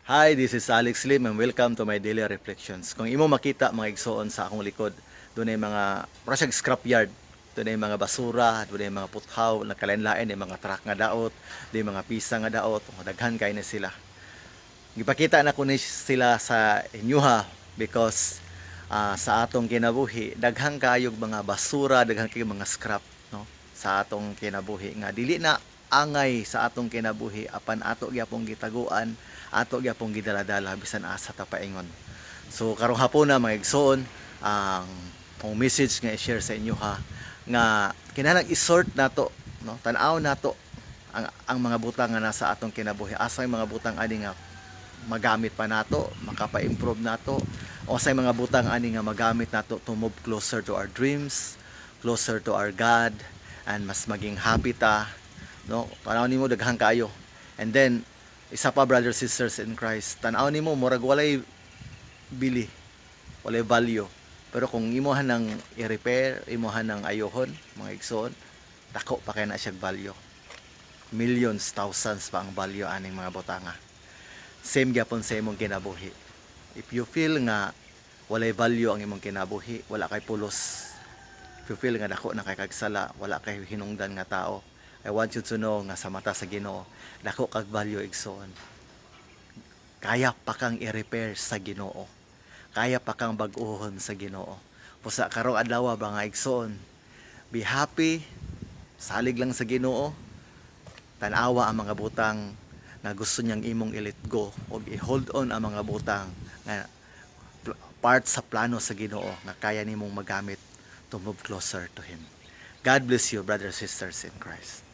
Hi, this is Alex Lim and welcome to my daily reflections. Kung imo makita mga igsoon sa akong likod, doon ay mga project scrapyard, doon ay mga basura, doon ay mga puthaw, nagkalain-lain ay mga truck nga daot, doon ay mga pisa nga daot, daghan kay na sila. Gipakita na ko ni sila sa inyuha because sa atong kinabuhi, daghang kayog mga basura, daghang kayog mga scrap, no? Sa atong kinabuhi nga dili na angay sa atong kinabuhi apan ato gyapong gitaguan, ato gyapong gidaladala bisan asa ta paingon. So karong hapon na mga igsoon, ang message nga i-share sa inyo ha nga kinahanglan i-sort nato, no? Tan-aw nato ang mga butang nga nasa atong kinabuhi. Asa yung mga butang ani nga magamit pa nato, makapa-improve nato, o sa mga butang ani nga magamit nato to move closer to our dreams, closer to our God, and mas maging happy ta, no? Tanaw nimo daghang kayo. And then isa pa, brothers sisters in Christ, tanaw nimo murag walay bili, walay value. Pero kung imuhan ng i-repair, imuhan ng ayohon, mga igsoon, dako pa kay na siya value. Millions, thousands pa ang value aning mga butanga. Same gyapon sa imong kinabuhi. If you feel nga walay value ang imong kinabuhi, wala kay pulos. If you feel nga dako na kay kagsala, wala kay hinungdan nga tao, I want you to know nga sa mata sa Ginoo, dako kag value igsoon. Kaya pa kang i-repair sa Ginoo. Kaya pa kang bag-ohon sa Ginoo. Pusa karong adlaw ba nga igsoon, be happy, salig lang sa Ginoo. Tanawa ang mga butang nga gusto niyang imong i-let go o i-hold on ang mga butang nga part sa plano sa Ginoo nga kaya nimong magamit to move closer to Him. God bless you, brothers and sisters in Christ.